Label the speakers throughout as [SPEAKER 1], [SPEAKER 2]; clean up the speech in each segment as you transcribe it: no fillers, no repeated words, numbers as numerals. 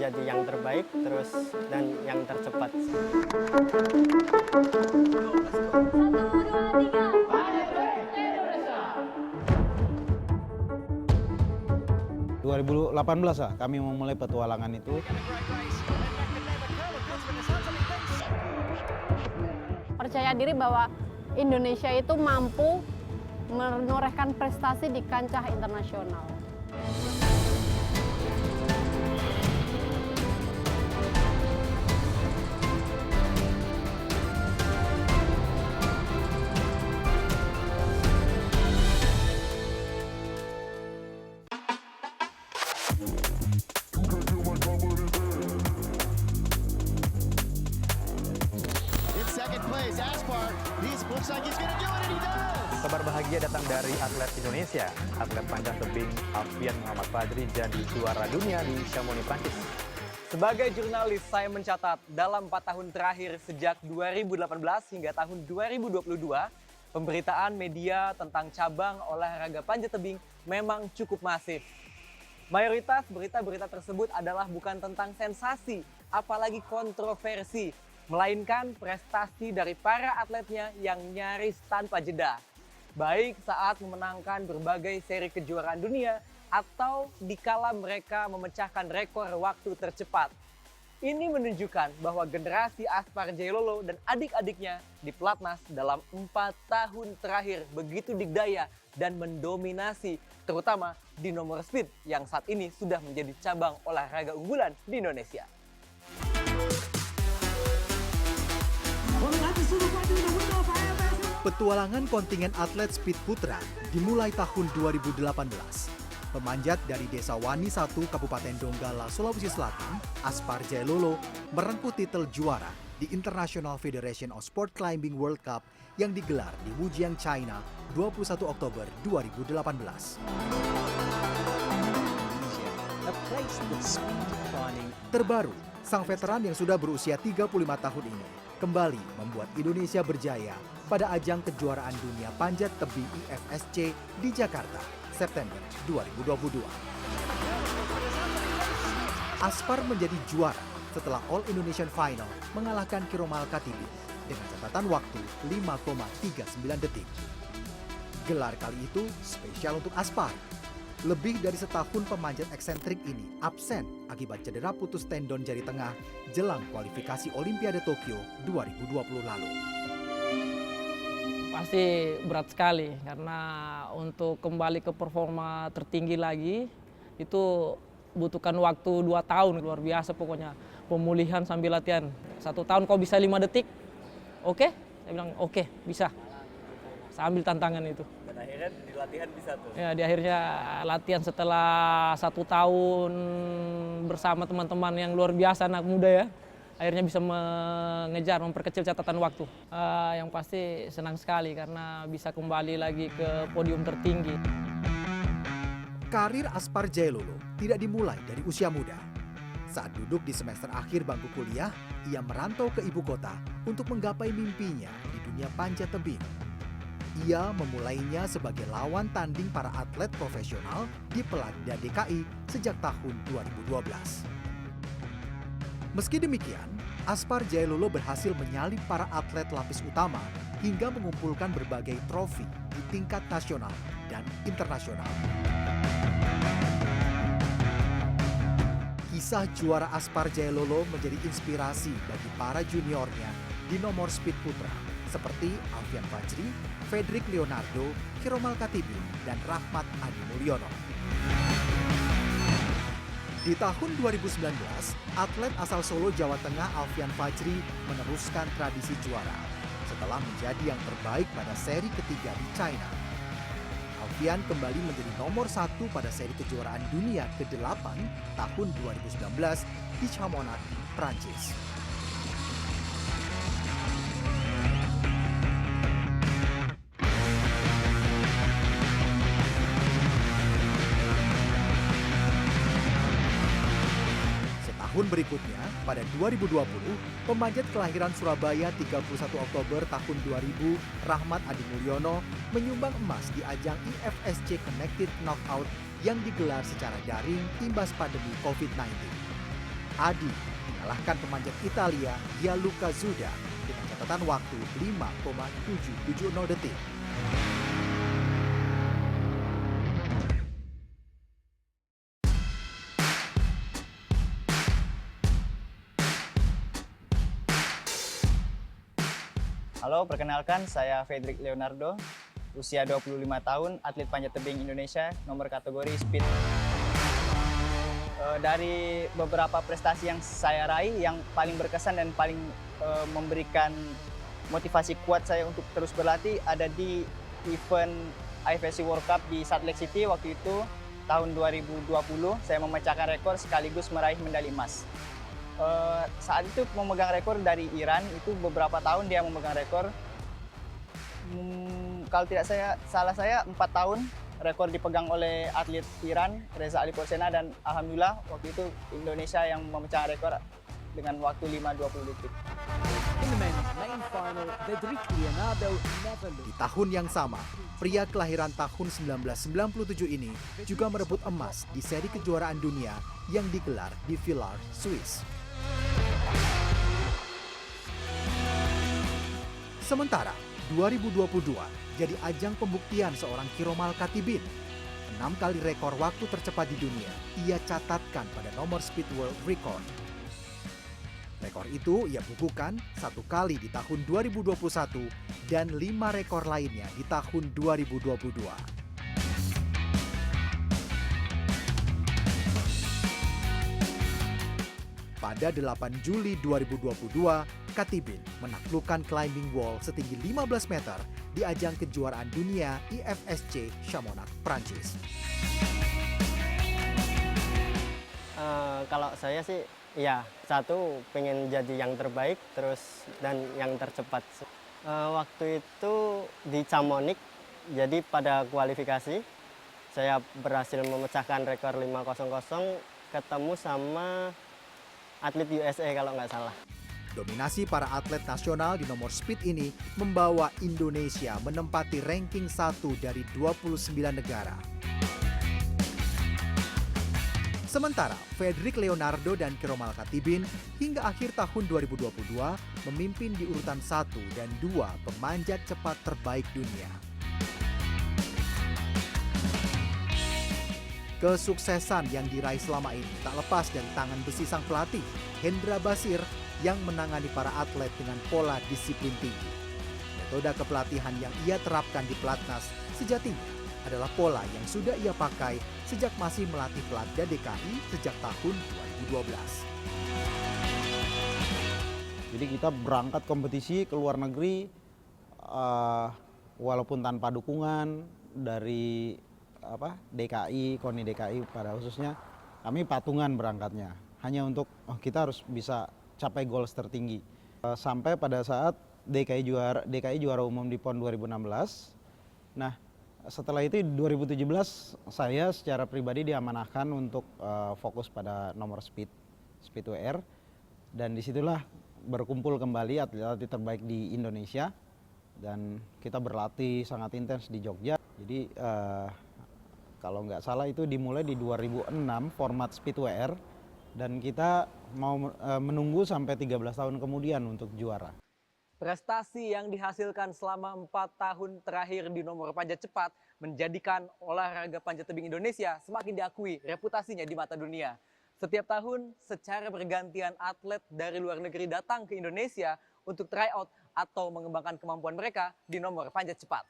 [SPEAKER 1] menjadi yang terbaik terus dan yang tercepat.
[SPEAKER 2] 2018 lah kami memulai petualangan itu.
[SPEAKER 3] Percaya diri bahwa Indonesia itu mampu menorehkan prestasi di kancah internasional.
[SPEAKER 4] Kabar bahagia datang dari atlet Indonesia. Atlet panjat tebing Alfian Muhammad Fadri jadi juara dunia di Chamonix, Prancis.
[SPEAKER 5] Sebagai jurnalis, saya mencatat dalam 4 tahun terakhir sejak 2018 hingga tahun 2022, pemberitaan media tentang cabang olahraga panjat tebing memang cukup masif. Mayoritas berita-berita tersebut adalah bukan tentang sensasi, apalagi kontroversi, melainkan prestasi dari para atletnya yang nyaris tanpa jeda. Baik saat memenangkan berbagai seri kejuaraan dunia atau dikala mereka memecahkan rekor waktu tercepat. Ini menunjukkan bahwa generasi Aspar Jailolo dan adik-adiknya di Pelatnas dalam 4 tahun terakhir begitu dikdaya dan mendominasi, terutama di nomor speed yang saat ini sudah menjadi cabang olahraga unggulan di Indonesia.
[SPEAKER 6] Petualangan kontingen atlet speed putra dimulai tahun 2018. Pemanjat dari Desa Wani 1, Kabupaten Donggala, Sulawesi Selatan, Aspar Jailolo merengkuh titel juara di International Federation of Sport Climbing World Cup yang digelar di Wujiang, China, 21 Oktober 2018. Terbaru, sang veteran yang sudah berusia 35 tahun ini kembali membuat Indonesia berjaya pada ajang kejuaraan dunia panjat tebing IFSC di Jakarta, September 2022. Aspar menjadi juara setelah All Indonesian Final mengalahkan Kiromal Katibi dengan catatan waktu 5,39 detik. Gelar kali itu spesial untuk Aspar. Lebih dari setahun pemanjat eksentrik ini absen akibat cedera putus tendon jari tengah jelang kualifikasi Olimpiade Tokyo 2020 lalu.
[SPEAKER 7] Pasti berat sekali karena untuk kembali ke performa tertinggi lagi itu butuhkan waktu 2 tahun, luar biasa pokoknya. Pemulihan sambil latihan. 1 tahun kau bisa 5 detik, oke? Saya bilang oke, bisa. Saya ambil tantangan itu.
[SPEAKER 5] Dan akhirnya di latihan bisa tuh?
[SPEAKER 7] Ya, di akhirnya latihan setelah 1 tahun bersama teman-teman yang luar biasa, anak muda ya. Akhirnya bisa mengejar, memperkecil catatan waktu. Yang pasti senang sekali karena bisa kembali lagi ke podium tertinggi.
[SPEAKER 6] Karir Aspar Jailolo tidak dimulai dari usia muda. Saat duduk di semester akhir bangku kuliah, ia merantau ke ibu kota untuk menggapai mimpinya di dunia panjat tebing. Ia memulainya sebagai lawan tanding para atlet profesional di Peladda DKI sejak tahun 2012. Meski demikian, Aspar Jailolo berhasil menyalip para atlet lapis utama hingga mengumpulkan berbagai trofi di tingkat nasional dan internasional. Kisah juara Aspar Jailolo menjadi inspirasi bagi para juniornya di nomor speed putra seperti Alfian Fajri, Fredrik Leonardo, Kiromal Katibi, dan Rahmat Adi Mulyono. Di tahun 2019, atlet asal Solo, Jawa Tengah Alfian Fajri meneruskan tradisi juara setelah menjadi yang terbaik pada seri ketiga di China. Alfian kembali menjadi nomor 1 pada seri kejuaraan dunia ke-8 tahun 2019 di Chamonix, Prancis. Tahun berikutnya, pada 2020, pemanjat kelahiran Surabaya 31 Oktober tahun 2000, Rahmat Adi Mulyono, menyumbang emas di ajang IFSC Connected Knockout yang digelar secara daring imbas pandemi COVID-19. Adi mengalahkan pemanjat Italia Gianluca Zuda dengan catatan waktu 5,770 detik.
[SPEAKER 8] Halo, perkenalkan saya Fredrik Leonardo, usia 25 tahun, atlet panjat tebing Indonesia, nomor kategori speed. Dari beberapa prestasi yang saya raih, yang paling berkesan dan paling memberikan motivasi kuat saya untuk terus berlatih ada di event IFSC World Cup di Salt Lake City waktu itu tahun 2020. Saya memecahkan rekor sekaligus meraih medali emas. Saat itu memegang rekor dari Iran, itu beberapa tahun dia memegang rekor. Kalau tidak salah saya 4 tahun rekor dipegang oleh atlet Iran Reza Ali Porsena, dan alhamdulillah waktu itu Indonesia yang memecahkan rekor dengan waktu 5:20 detik.
[SPEAKER 6] Di tahun yang sama, pria kelahiran tahun 1997 ini juga merebut emas di seri kejuaraan dunia yang digelar di Villars, Swiss. Sementara 2022 jadi ajang pembuktian seorang Kiromal Khatibin. 6 kali rekor waktu tercepat di dunia ia catatkan pada nomor Speed World Record. Rekor itu ia bukukan 1 kali di tahun 2021 dan 5 rekor lainnya di tahun 2022. Pada 8 Juli 2022, Khatibin menaklukkan climbing wall setinggi 15 meter di ajang kejuaraan dunia IFSC Chamonix, Prancis.
[SPEAKER 1] Kalau saya sih, ya satu pengen jadi yang terbaik, terus dan yang tercepat. Waktu itu di Chamonix, jadi pada kualifikasi saya berhasil memecahkan rekor 500, ketemu sama atlet USA kalau nggak salah.
[SPEAKER 6] Dominasi para atlet nasional di nomor speed ini membawa Indonesia menempati ranking 1 dari 29 negara. Sementara Fredrik Leonardo dan Kiromal Khatibin hingga akhir tahun 2022 memimpin di urutan 1 dan 2 pemanjat cepat terbaik dunia. Kesuksesan yang diraih selama ini tak lepas dari tangan besi sang pelatih, Hendra Basir, yang menangani para atlet dengan pola disiplin tinggi. Metode kepelatihan yang ia terapkan di Pelatnas sejatinya adalah pola yang sudah ia pakai sejak masih melatih Pelatda DKI sejak tahun 2012.
[SPEAKER 2] Jadi kita berangkat kompetisi ke luar negeri walaupun tanpa dukungan dari DKI, KONI DKI pada khususnya, kami patungan berangkatnya. Hanya untuk kita harus bisa capai goals tertinggi. Sampai pada saat DKI juara umum di PON 2016. Nah, setelah itu 2017 saya secara pribadi diamanahkan untuk fokus pada nomor speed WR, dan disitulah berkumpul kembali atlet-atlet terbaik di Indonesia, dan kita berlatih sangat intens di Jogja. Jadi kalau nggak salah itu dimulai di 2006 format speed WR, dan kita mau menunggu sampai 13 tahun kemudian untuk juara.
[SPEAKER 5] Prestasi yang dihasilkan selama 4 tahun terakhir di nomor panjat cepat menjadikan olahraga panjat tebing Indonesia semakin diakui reputasinya di mata dunia. Setiap tahun secara bergantian atlet dari luar negeri datang ke Indonesia untuk tryout atau mengembangkan kemampuan mereka di nomor panjat cepat.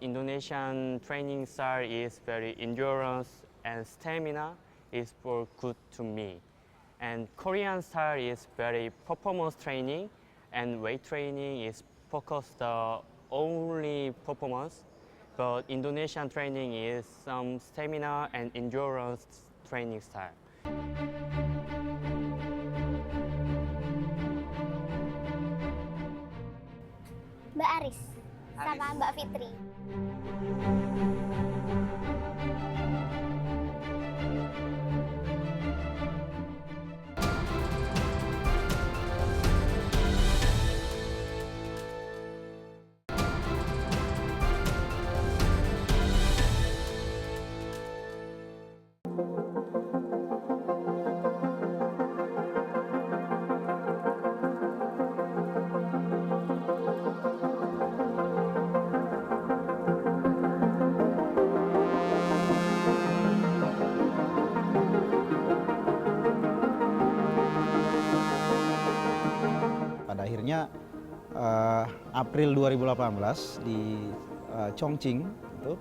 [SPEAKER 9] Indonesian training style is very endurance and stamina is for good to me. And Korean style is very performance training, and weight training is focused only performance. But Indonesian training is some stamina and endurance training style.
[SPEAKER 10] Mbak Aris sama Mbak Fitri.
[SPEAKER 2] April 2018 di Chongqing itu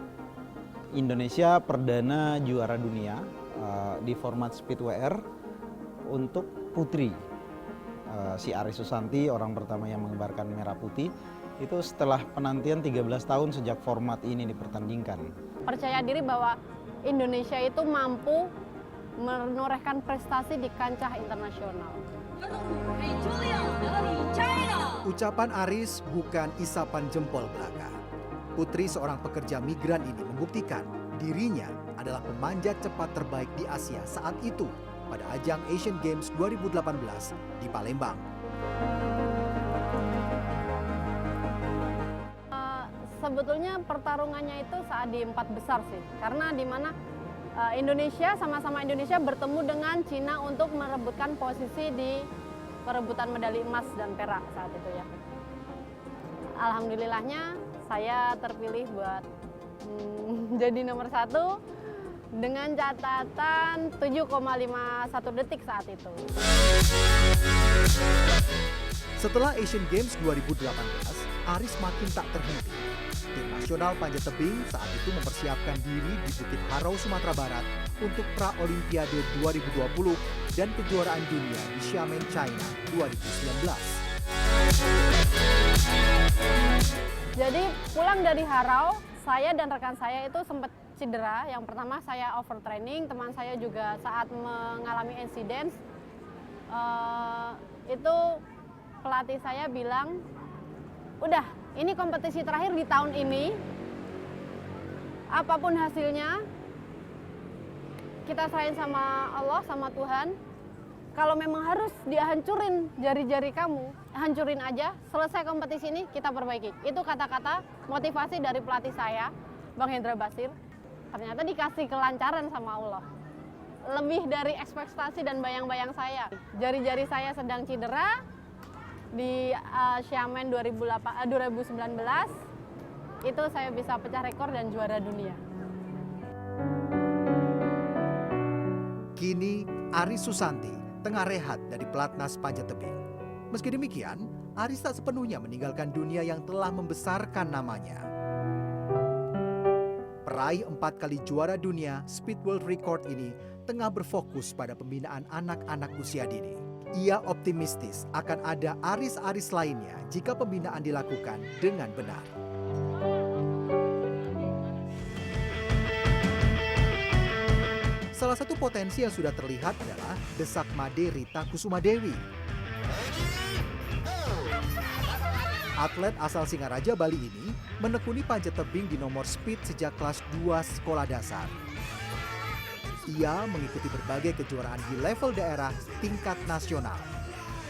[SPEAKER 2] Indonesia perdana juara dunia di format Speedway untuk putri. Si Aris Susanti orang pertama yang mengibarkan merah putih itu setelah penantian 13 tahun sejak format ini dipertandingkan.
[SPEAKER 3] Percaya diri bahwa Indonesia itu mampu menorehkan prestasi di kancah internasional.
[SPEAKER 6] Ucapan Aris bukan isapan jempol belaka. Putri seorang pekerja migran ini membuktikan dirinya adalah pemanjat cepat terbaik di Asia saat itu pada ajang Asian Games 2018 di Palembang.
[SPEAKER 3] Sebetulnya pertarungannya itu saat di 4 besar sih, karena di mana Indonesia sama-sama Indonesia bertemu dengan Cina untuk merebutkan posisi di perebutan medali emas dan perak saat itu ya. Alhamdulillahnya saya terpilih buat jadi nomor 1 dengan catatan 7,51 detik saat itu.
[SPEAKER 6] Setelah Asian Games 2018, Aris makin tak terhenti. Tim nasional panjat tebing saat itu mempersiapkan diri di Bukit Harau, Sumatera Barat untuk Pra-Olimpiade 2020 dan kejuaraan dunia di Xiamen, China 2019.
[SPEAKER 3] Jadi pulang dari Harau, saya dan rekan saya itu sempat cedera. Yang pertama saya overtraining, teman saya juga saat mengalami insiden. Itu pelatih saya bilang, udah ini kompetisi terakhir di tahun ini, apapun hasilnya kita serahin sama Allah, sama Tuhan. Kalau memang harus dihancurin jari-jari kamu, hancurin aja, selesai kompetisi ini kita perbaiki. Itu kata-kata motivasi dari pelatih saya, Bang Hendra Basir. Ternyata dikasih kelancaran sama Allah. Lebih dari ekspektasi dan bayang-bayang saya. Jari-jari saya sedang cedera, di Xiamen 2019 itu saya bisa pecah rekor dan juara dunia.
[SPEAKER 6] Kini Aris Susanti tengah rehat dari pelatnas panjat tebing. Meski demikian, Aris tak sepenuhnya meninggalkan dunia yang telah membesarkan namanya. Peraih 4 kali juara dunia Speed World Record ini tengah berfokus pada pembinaan anak-anak usia dini. Ia optimistis akan ada Aris-Aris lainnya jika pembinaan dilakukan dengan benar. Salah satu potensi yang sudah terlihat adalah Desak Made Rita Kusumadewi. Atlet asal Singaraja, Bali ini menekuni panjat tebing di nomor speed sejak kelas 2 sekolah dasar. Ia mengikuti berbagai kejuaraan di level daerah tingkat nasional,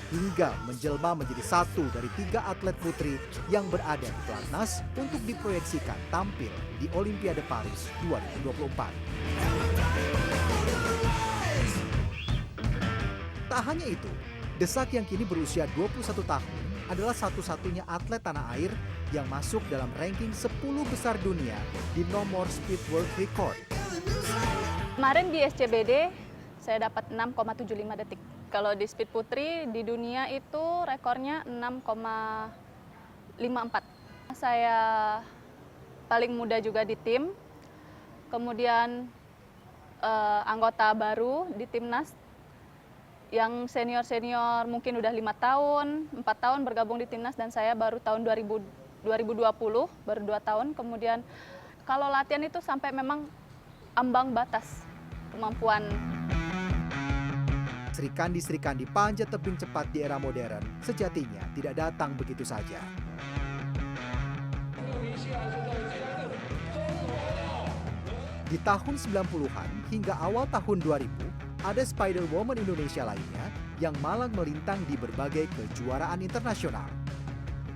[SPEAKER 6] hingga menjelma menjadi satu dari 3 atlet putri yang berada di pelatnas untuk diproyeksikan tampil di Olimpiade Paris 2024. Tak hanya itu, Desak yang kini berusia 21 tahun adalah satu-satunya atlet tanah air yang masuk dalam ranking 10 besar dunia di nomor Speed World Record.
[SPEAKER 11] Kemarin di SCBD saya dapat 6,75 detik. Kalau di speed putri di dunia itu rekornya 6,54. Saya paling muda juga di tim. Kemudian anggota baru di timnas yang senior-senior mungkin udah 5 tahun, 4 tahun bergabung di timnas dan saya baru tahun 2020 baru 2 tahun. Kemudian kalau latihan itu sampai memang ambang batas kemampuan.
[SPEAKER 6] Serikandi-serikandi panjat tebing cepat di era modern sejatinya tidak datang begitu saja. Di tahun 90-an hingga awal tahun 2000, ada Spider Woman Indonesia lainnya yang malang melintang di berbagai kejuaraan internasional.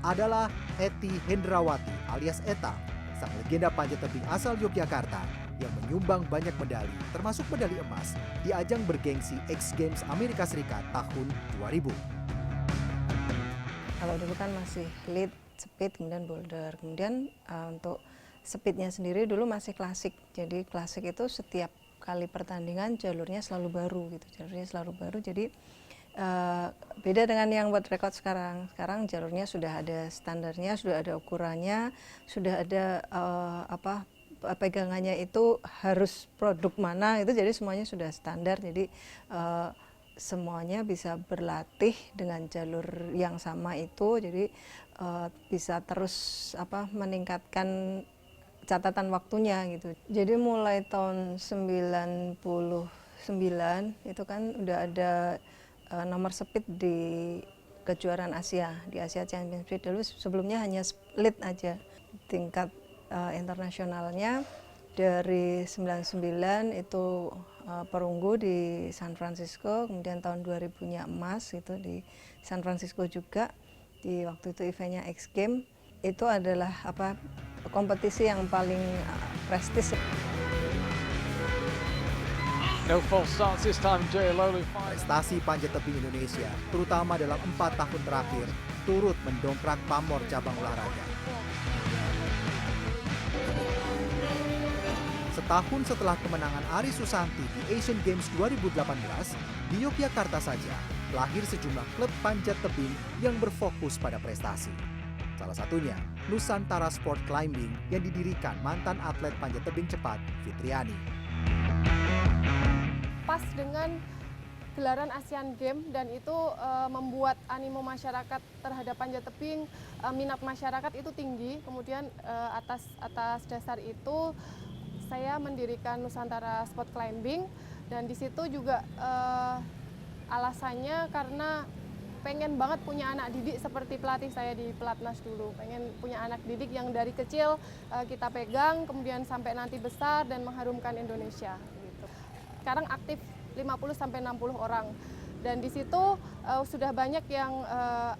[SPEAKER 6] Adalah Ety Hendrawati alias Eta, sang legenda panjat tebing asal Yogyakarta yang menyumbang banyak medali, termasuk medali emas di ajang bergengsi X Games Amerika Serikat tahun 2000.
[SPEAKER 12] Kalau dulu kan masih lead, speed, kemudian boulder. Kemudian untuk speednya sendiri dulu masih klasik. Jadi klasik itu setiap kali pertandingan jalurnya selalu baru gitu. Jalurnya selalu baru. Jadi beda dengan yang world record sekarang. Sekarang jalurnya sudah ada standarnya, sudah ada ukurannya, sudah ada pegangannya itu harus produk mana itu, jadi semuanya sudah standar. Jadi semuanya bisa berlatih dengan jalur yang sama itu, jadi bisa terus meningkatkan catatan waktunya gitu. Jadi mulai tahun 99 itu kan udah ada nomor speed di kejuaraan Asia, di Asia Championship. Dulu sebelumnya hanya split aja. Tingkat internasionalnya dari 99 itu perunggu di San Francisco, kemudian tahun 2000-nya emas itu di San Francisco juga. Di waktu itu eventnya X Games, itu adalah kompetisi yang paling prestis.
[SPEAKER 13] No false starts this time, Jaya Lolu.
[SPEAKER 6] Prestasi panjat tebing Indonesia, terutama dalam 4 tahun terakhir, turut mendongkrak pamor cabang olahraga. Setahun setelah kemenangan Ari Susanti di Asian Games 2018, di Yogyakarta saja lahir sejumlah klub panjat tebing yang berfokus pada prestasi. Salah satunya Nusantara Sport Climbing yang didirikan mantan atlet panjat tebing cepat Fitriani.
[SPEAKER 14] Pas dengan gelaran Asian Games dan itu membuat animo masyarakat terhadap panjat tebing, minat masyarakat itu tinggi. Kemudian atas dasar itu saya mendirikan Nusantara Sport Climbing, dan di situ juga alasannya karena pengen banget punya anak didik seperti pelatih saya di Pelatnas dulu. Pengen punya anak didik yang dari kecil kita pegang, kemudian sampai nanti besar dan mengharumkan Indonesia. Gitu. Sekarang aktif 50-60 orang. Dan di situ sudah banyak yang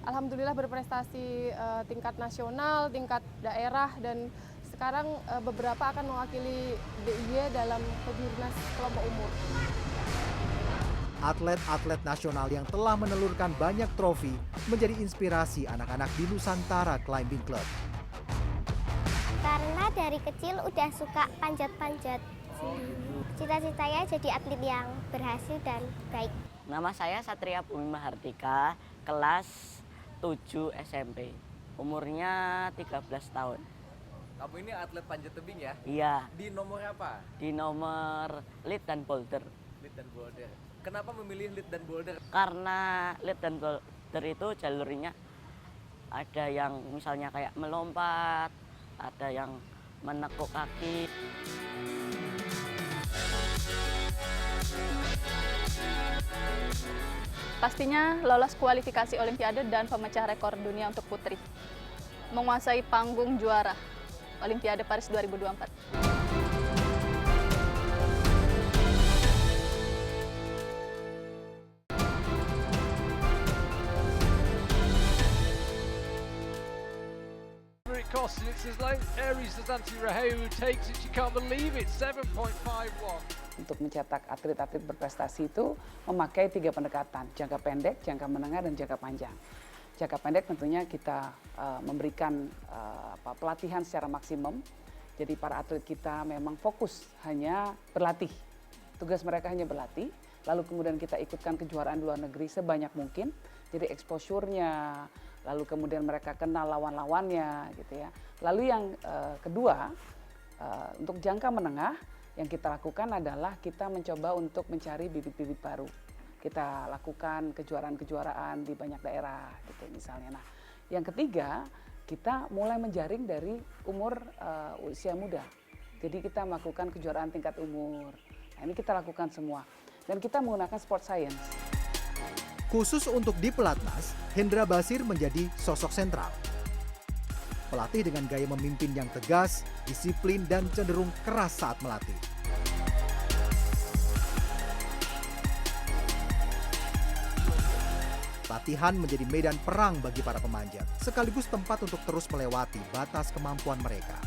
[SPEAKER 14] alhamdulillah berprestasi tingkat nasional, tingkat daerah, dan sekarang beberapa akan mewakili DIY dalam Kejurnas kelompok umur.
[SPEAKER 6] Atlet-atlet nasional yang telah menelurkan banyak trofi menjadi inspirasi anak-anak di Nusantara Climbing Club.
[SPEAKER 10] Karena dari kecil udah suka panjat-panjat. Cita-citanya jadi atlet yang berhasil dan baik.
[SPEAKER 15] Nama saya Satria Bumi Mahardika, kelas 7 SMP. Umurnya 13 tahun.
[SPEAKER 5] Kamu ini atlet panjat tebing ya?
[SPEAKER 15] Iya.
[SPEAKER 5] Di nomor apa?
[SPEAKER 15] Di nomor lead dan boulder.
[SPEAKER 5] Lead dan boulder. Kenapa memilih lead dan boulder?
[SPEAKER 15] Karena lead dan boulder itu jalurnya ada yang misalnya kayak melompat, ada yang menekuk kaki.
[SPEAKER 11] Pastinya lolos kualifikasi Olimpiade dan pemecah rekor dunia untuk putri. Menguasai panggung juara Olimpiade Paris 2024.
[SPEAKER 13] Cost, and it's as late Aries Susanti Rahayu who takes it. She can't believe it. 7.51.
[SPEAKER 16] Untuk mencetak atlet-atlet berprestasi itu memakai 3 pendekatan, jangka pendek, jangka menengah, dan jangka panjang. Jangka pendek tentunya kita memberikan pelatihan secara maksimum. Jadi para atlet kita memang fokus hanya berlatih. Tugas mereka hanya berlatih, lalu kemudian kita ikutkan kejuaraan luar negeri sebanyak mungkin. Jadi exposure-nya, lalu kemudian mereka kenal lawan-lawannya gitu ya. Lalu yang kedua, untuk jangka menengah yang kita lakukan adalah kita mencoba untuk mencari bibit-bibit baru. Kita lakukan kejuaraan-kejuaraan di banyak daerah gitu misalnya. Nah, yang ketiga, kita mulai menjaring dari umur usia muda. Jadi kita melakukan kejuaraan tingkat umur. Nah, ini kita lakukan semua. Dan kita menggunakan sport science.
[SPEAKER 6] Khusus untuk di Pelatnas, Hendra Basir menjadi sosok sentral. Pelatih dengan gaya memimpin yang tegas, disiplin, dan cenderung keras saat melatih. Latihan menjadi medan perang bagi para pemanjat, sekaligus tempat untuk terus melewati batas kemampuan mereka.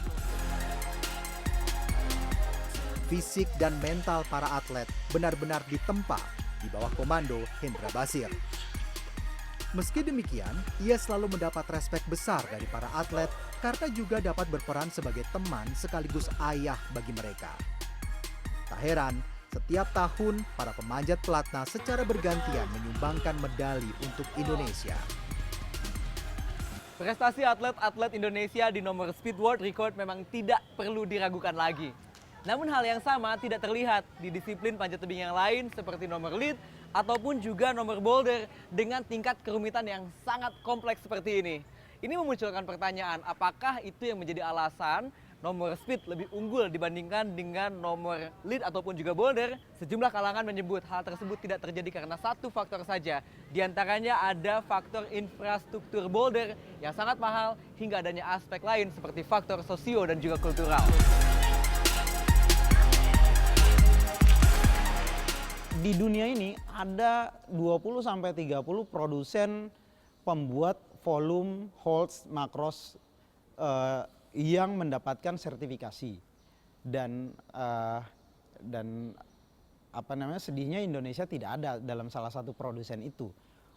[SPEAKER 6] Fisik dan mental para atlet benar-benar ditempa di bawah komando Hendra Basir. Meski demikian, ia selalu mendapat respek besar dari para atlet karena juga dapat berperan sebagai teman sekaligus ayah bagi mereka. Tak heran, Setiap tahun, para pemanjat pelatnas secara bergantian menyumbangkan medali untuk Indonesia.
[SPEAKER 5] Prestasi atlet-atlet Indonesia di nomor speed world record memang tidak perlu diragukan lagi. Namun hal yang sama tidak terlihat di disiplin panjat tebing yang lain seperti nomor lead ataupun juga nomor boulder dengan tingkat kerumitan yang sangat kompleks seperti ini. Ini memunculkan pertanyaan, apakah itu yang menjadi alasan nomor speed lebih unggul dibandingkan dengan nomor lead ataupun juga boulder? Sejumlah kalangan menyebut hal tersebut tidak terjadi karena satu faktor saja. Di antaranya ada faktor infrastruktur boulder yang sangat mahal hingga adanya aspek lain seperti faktor sosio dan juga kultural.
[SPEAKER 2] Di dunia ini ada 20-30 produsen pembuat volume, holds, makros yang mendapatkan sertifikasi dan sedihnya Indonesia tidak ada dalam salah satu produsen itu.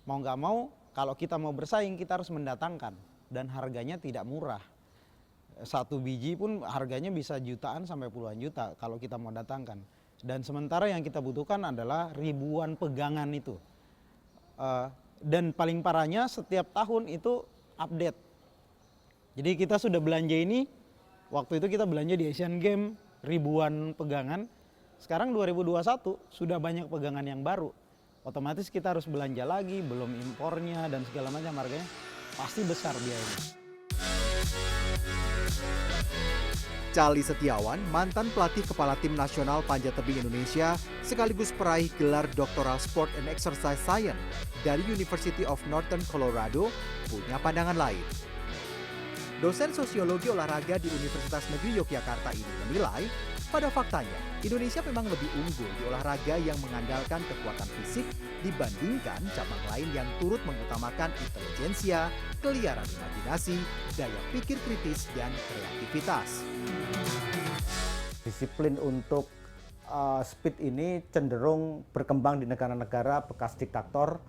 [SPEAKER 2] Mau nggak mau kalau kita mau bersaing kita harus mendatangkan dan harganya tidak murah. Satu biji pun harganya bisa jutaan sampai puluhan juta kalau kita mau datangkan. Dan sementara yang kita butuhkan adalah ribuan pegangan itu. Dan paling parahnya setiap tahun itu update. Jadi kita sudah belanja ini, waktu itu kita belanja di Asian Games ribuan pegangan. Sekarang 2021 sudah banyak pegangan yang baru. Otomatis kita harus belanja lagi, belum impornya dan segala macam, harganya pasti besar biayanya.
[SPEAKER 6] Cali Setiawan, mantan pelatih kepala tim nasional panjat tebing Indonesia, sekaligus peraih gelar Doctoral Sport and Exercise Science dari University of Northern Colorado, punya pandangan lain. Dosen sosiologi olahraga di Universitas Negeri Yogyakarta ini menilai, pada faktanya Indonesia memang lebih unggul di olahraga yang mengandalkan kekuatan fisik dibandingkan cabang lain yang turut mengutamakan intelijensia, keliaran imajinasi, daya pikir kritis, dan kreativitas.
[SPEAKER 17] Disiplin untuk speed ini cenderung berkembang di negara-negara bekas diktator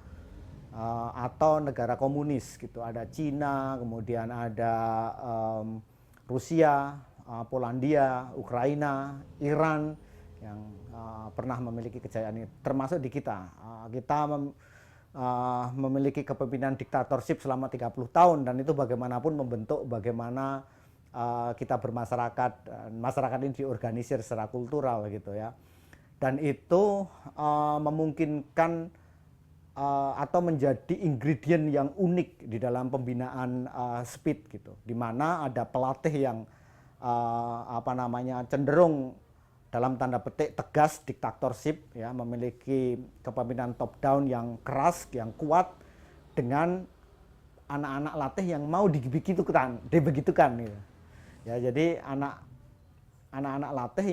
[SPEAKER 17] atau negara komunis gitu. Ada Cina, kemudian ada Rusia, Polandia, Ukraina, Iran yang pernah memiliki kejayaan ini, termasuk di kita. Kita memiliki kepemimpinan diktatorship selama 30 tahun dan itu bagaimanapun membentuk bagaimana kita bermasyarakat, masyarakat ini diorganisir secara kultural gitu ya. Dan itu memungkinkan atau menjadi ingredient yang unik di dalam pembinaan speed gitu, di mana ada pelatih yang cenderung dalam tanda petik tegas, diktatorship ya, memiliki kepemimpinan top down yang keras, yang kuat, dengan anak-anak latih yang mau dibegitukan gitu. Ya, jadi anak-anak latih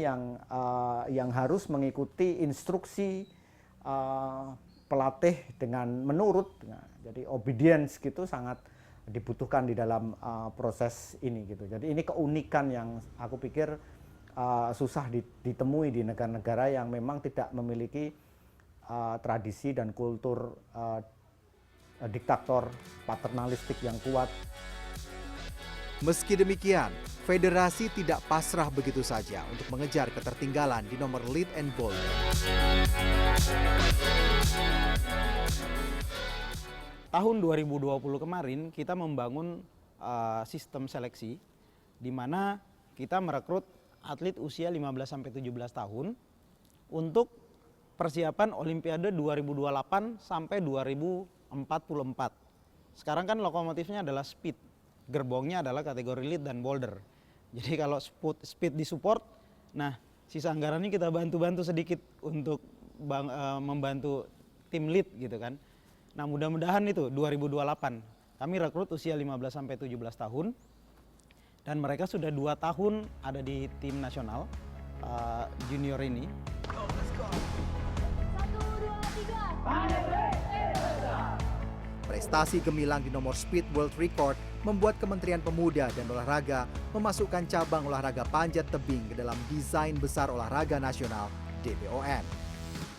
[SPEAKER 17] yang harus mengikuti instruksi pelatih dengan menurut, jadi obedience gitu sangat dibutuhkan di dalam proses ini gitu. Jadi ini keunikan yang aku pikir susah ditemui di negara-negara yang memang tidak memiliki tradisi dan kultur diktator paternalistik yang kuat.
[SPEAKER 6] Meski demikian, federasi tidak pasrah begitu saja untuk mengejar ketertinggalan di nomor lead and boulder.
[SPEAKER 2] Tahun 2020 kemarin kita membangun sistem seleksi di mana kita merekrut atlet usia 15-17 tahun untuk persiapan Olimpiade 2028 sampai 2044. Sekarang kan lokomotifnya adalah speed, gerbongnya adalah kategori lead dan boulder. Jadi kalau speed disupport, nah sisa anggarannya kita bantu-bantu sedikit untuk membantu tim lead gitu kan. Nah mudah-mudahan itu 2028 kami rekrut usia 15-17 tahun dan mereka sudah 2 tahun ada di tim nasional junior ini.
[SPEAKER 6] Prestasi gemilang di nomor speed world record membuat Kementerian Pemuda dan Olahraga memasukkan cabang olahraga panjat tebing ke dalam Desain Besar Olahraga Nasional (DBON).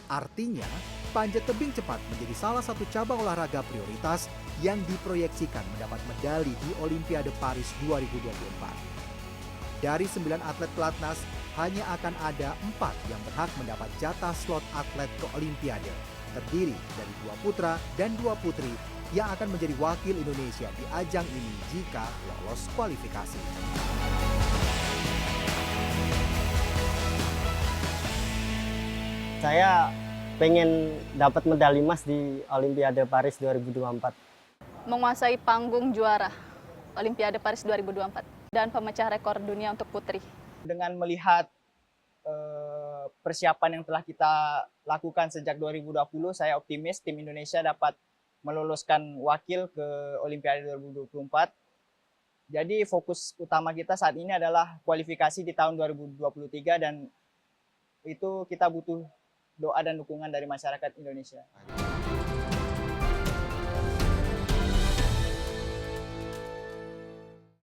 [SPEAKER 6] Artinya, panjat tebing cepat menjadi salah satu cabang olahraga prioritas yang diproyeksikan mendapat medali di Olimpiade Paris 2024. Dari 9 atlet pelatnas, hanya akan ada 4 yang berhak mendapat jatah slot atlet ke Olimpiade, terdiri dari 2 putra dan 2 putri yang akan menjadi wakil Indonesia di ajang ini jika lolos kualifikasi.
[SPEAKER 1] Saya pengen dapat medali emas di Olimpiade Paris 2024.
[SPEAKER 11] Menguasai panggung juara Olimpiade Paris 2024 dan pemecah rekor dunia untuk putri.
[SPEAKER 8] Dengan melihat persiapan yang telah kita lakukan sejak 2020, saya optimis tim Indonesia dapat meloloskan wakil ke Olimpiade 2024. Jadi fokus utama kita saat ini adalah kualifikasi di tahun 2023 dan itu kita butuh doa dan dukungan dari masyarakat Indonesia.